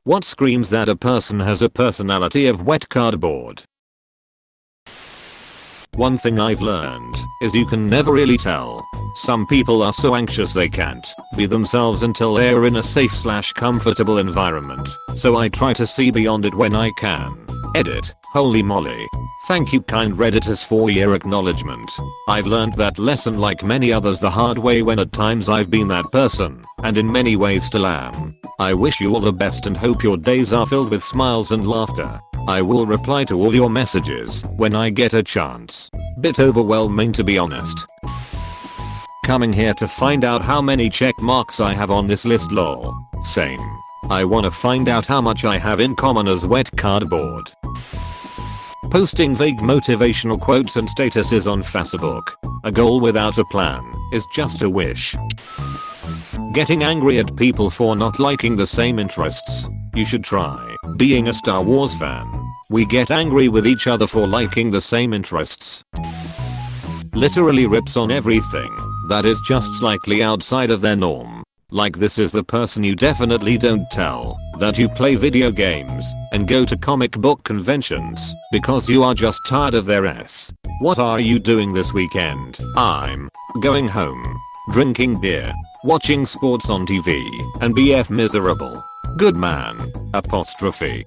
What screams that a person has a personality of wet cardboard? One thing I've learned is you can never really tell. Some people are so anxious they can't be themselves until they're in a safe/comfortable environment, so I try to see beyond it when I can. Edit. Holy moly. Thank you kind Redditors for your acknowledgement. I've learned that lesson like many others the hard way when at times I've been that person, and in many ways still am. I wish you all the best and hope your days are filled with smiles and laughter. I will reply to all your messages when I get a chance. Bit overwhelming to be honest. Coming here to find out how many check marks I have on this list lol. Same. I wanna find out how much I have in common as wet cardboard. Posting vague motivational quotes and statuses on Facebook. A goal without a plan is just a wish. Getting angry at people for not liking the same interests. You should try being a Star Wars fan. We get angry with each other for liking the same interests. Literally rips on everything that is just slightly outside of their norm. Like this is the person you definitely don't tell that you play video games and go to comic book conventions because you are just tired of their ass. What are you doing this weekend? I'm going home, drinking beer, watching sports on TV, and BF miserable. Good man. Apostrophe.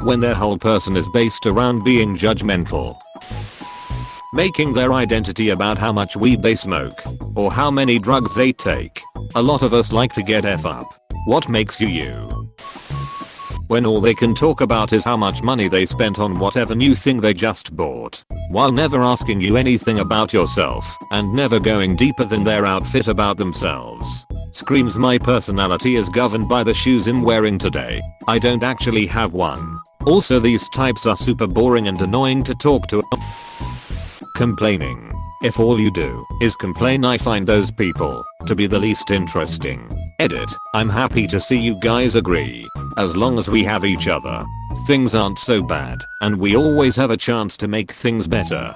When their whole person is based around being judgmental. Making their identity about how much weed they smoke or how many drugs they take. A lot of us like to get F up. What makes you you? When all they can talk about is how much money they spent on whatever new thing they just bought, while never asking you anything about yourself and never going deeper than their outfit about themselves. Screams my personality is governed by the shoes I'm wearing today. I don't actually have one. Also these types are super boring and annoying to talk to. Complaining. If all you do is complain, I find those people to be the least interesting. Edit. I'm happy to see you guys agree. As long as we have each other, things aren't so bad, and we always have a chance to make things better.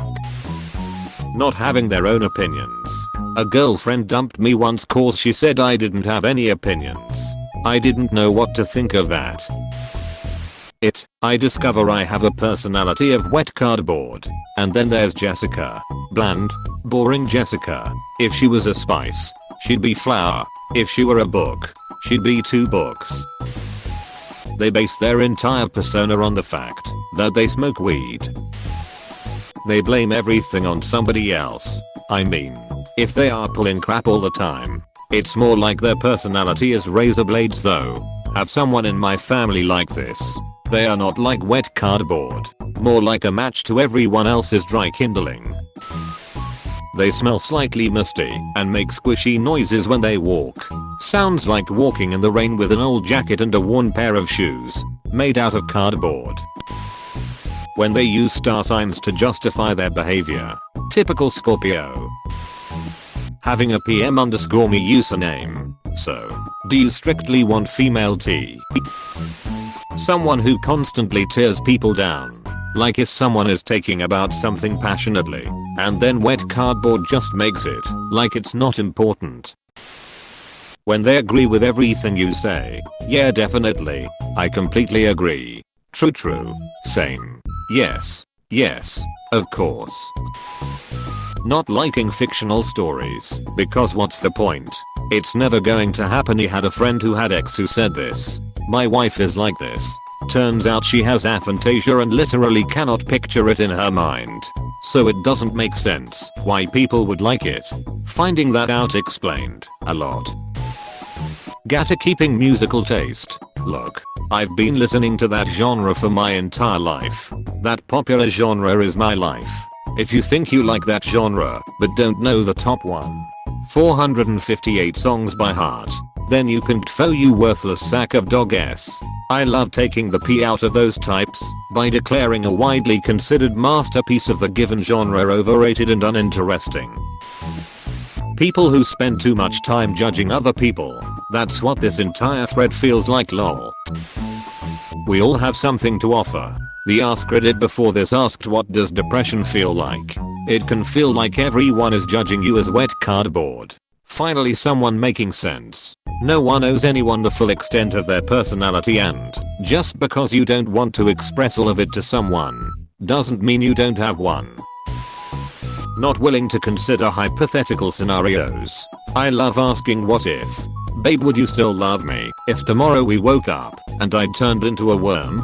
Not having their own opinions. A girlfriend dumped me once cause she said I didn't have any opinions. I didn't know what to think of that. I discover I have a personality of wet cardboard. And then there's Jessica. Bland, boring Jessica. If she was a spice, she'd be flour. If she were a book, she'd be 2 books. They base their entire persona on the fact that they smoke weed. They blame everything on somebody else. I mean, if they are pulling crap all the time, it's more like their personality is razor blades though. Have someone in my family like this. They are not like wet cardboard, more like a match to everyone else's dry kindling. They smell slightly musty and make squishy noises when they walk. Sounds like walking in the rain with an old jacket and a worn pair of shoes made out of cardboard. When they use star signs to justify their behavior. Typical Scorpio. Having a PM_me username. So, do you strictly want female T? Someone who constantly tears people down. Like if someone is taking about something passionately, and then wet cardboard just makes it like it's not important. When they agree with everything you say. Yeah, definitely. I completely agree. True. Same. Yes. Of course. Not liking fictional stories, because what's the point? It's never going to happen. He had a friend who had ex who said this. My wife is like this. Turns out she has aphantasia and literally cannot picture it in her mind. So it doesn't make sense why people would like it. Finding that out explained a lot. Gotta keeping musical taste. Look, I've been listening to that genre for my entire life. That popular genre is my life. If you think you like that genre but don't know the top 458 songs by heart, then you can kfo, you worthless sack of dog ass. I love taking the pee out of those types by declaring a widely considered masterpiece of the given genre overrated and uninteresting. People who spend too much time judging other people. That's what this entire thread feels like lol. We all have something to offer. The AskReddit before this asked what does depression feel like. It can feel like everyone is judging you as wet cardboard. Finally someone making sense. No one owes anyone the full extent of their personality, and just because you don't want to express all of it to someone doesn't mean you don't have one. Not willing to consider hypothetical scenarios. I love asking what if. Babe, would you still love me if tomorrow we woke up and I turned into a worm?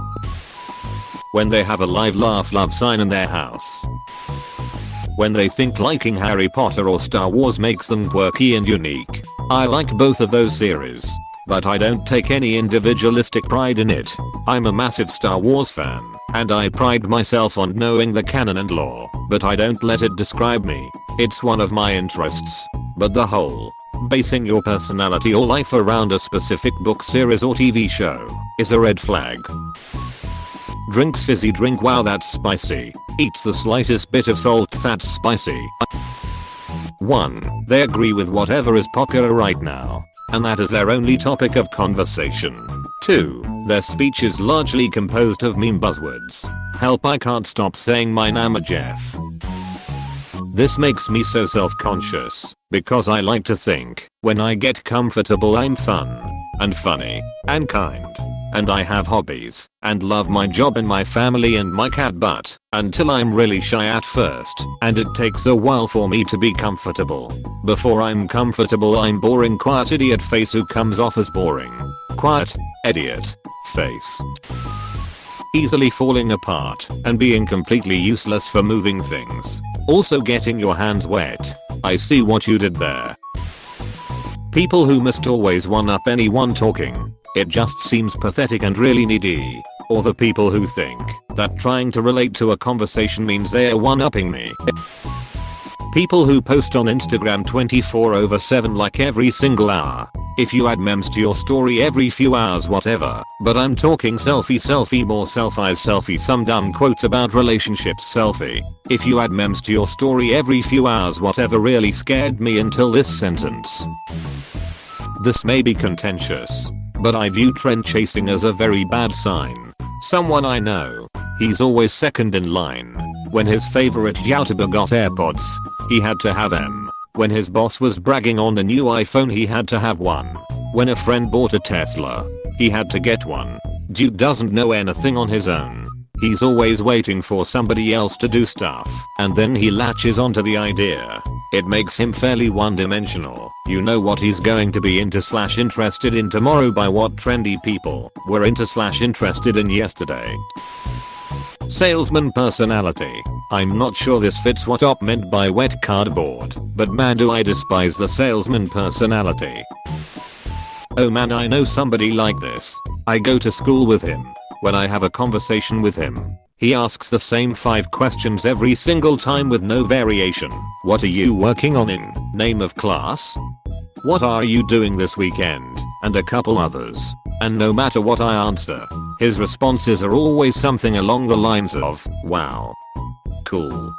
When they have a live laugh love sign in their house. When they think liking Harry Potter or Star Wars makes them quirky and unique. I like both of those series, but I don't take any individualistic pride in it. I'm a massive Star Wars fan, and I pride myself on knowing the canon and lore, but I don't let it describe me. It's one of my interests. But the whole basing your personality or life around a specific book series or TV show is a red flag. Drinks fizzy drink, wow that's spicy. Eats the slightest bit of salt, that's spicy. 1. They agree with whatever is popular right now, and that is their only topic of conversation. 2. Their speech is largely composed of meme buzzwords. Help, I can't stop saying mine, I'm a Jeff. This makes me so self-conscious, because I like to think, when I get comfortable I'm fun, and funny, and kind, and I have hobbies, and love my job and my family and my cat, but until I'm really shy at first, and it takes a while for me to be comfortable. Before I'm comfortable I'm boring, quiet idiot face who comes off as boring. Quiet, idiot, face. Easily falling apart and being completely useless for moving things. Also getting your hands wet. I see what you did there. People who must always one-up anyone talking. It just seems pathetic and really needy. Or the people who think that trying to relate to a conversation means they're one-upping me. People who post on Instagram 24/7 like every single hour. If you add memes to your story every few hours whatever, but I'm talking selfie more selfies selfie, some dumb quote about relationships selfie. If you add memes to your story every few hours whatever really scared me until this sentence. This may be contentious, but I view trend chasing as a very bad sign. Someone I know, he's always second in line. When his favorite YouTuber got AirPods, he had to have them. When his boss was bragging on the new iPhone he had to have one. When a friend bought a Tesla, he had to get one. Dude doesn't know anything on his own. He's always waiting for somebody else to do stuff, and then he latches onto the idea. It makes him fairly one-dimensional. You know what he's going to be into / interested in tomorrow by what trendy people were into / interested in yesterday. Salesman personality. I'm not sure this fits what Op meant by wet cardboard, but man do I despise the salesman personality. Oh man, I know somebody like this. I go to school with him. When I have a conversation with him, he asks the same 5 questions every single time with no variation. What are you working on in name of class? What are you doing this weekend? And a couple others. And no matter what I answer, his responses are always something along the lines of, wow, cool,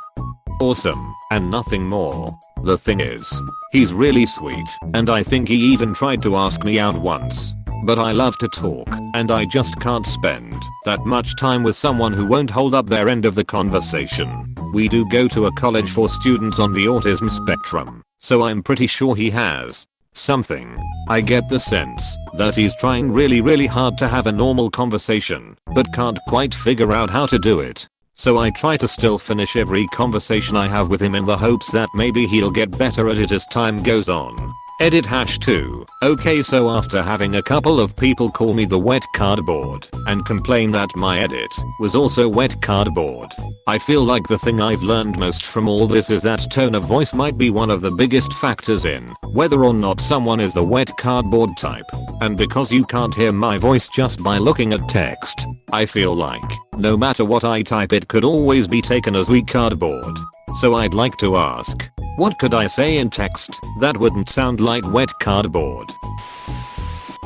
awesome, and nothing more. The thing is, he's really sweet, and I think he even tried to ask me out once. But I love to talk, and I just can't spend that much time with someone who won't hold up their end of the conversation. We do go to a college for students on the autism spectrum, so I'm pretty sure he has something. I get the sense that he's trying really hard to have a normal conversation, but can't quite figure out how to do it. So I try to still finish every conversation I have with him in the hopes that maybe he'll get better at it as time goes on. Edit #2. Okay, so after having a couple of people call me the wet cardboard and complain that my edit was also wet cardboard, I feel like the thing I've learned most from all this is that tone of voice might be one of the biggest factors in whether or not someone is the wet cardboard type. And because you can't hear my voice just by looking at text, I feel like no matter what I type it could always be taken as weak cardboard. So I'd like to ask, what could I say in text that wouldn't sound like wet cardboard?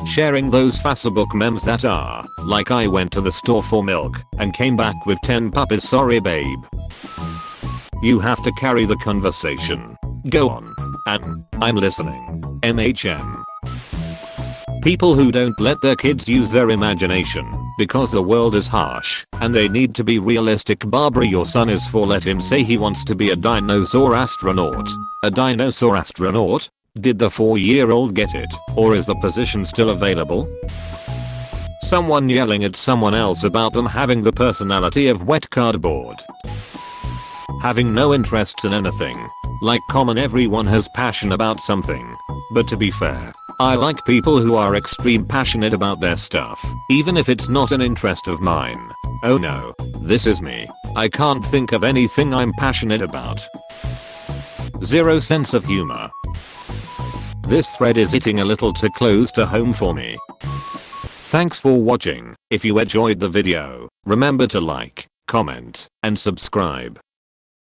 Sharing those Facebook memes that are like I went to the store for milk and came back with 10 puppies, sorry babe. You have to carry the conversation. Go on. And I'm listening. MHM. People who don't let their kids use their imagination because the world is harsh and they need to be realistic. Barbara, your son is 4, let him say he wants to be a dinosaur astronaut. A dinosaur astronaut? Did the 4-year-old get it, or is the position still available? Someone yelling at someone else about them having the personality of wet cardboard. Having no interests in anything. Like common, everyone has passion about something. But to be fair, I like people who are extreme passionate about their stuff, even if it's not an interest of mine. Oh no, this is me. I can't think of anything I'm passionate about. Zero sense of humor. This thread is hitting a little too close to home for me. Thanks for watching. If you enjoyed the video, remember to like, comment, and subscribe.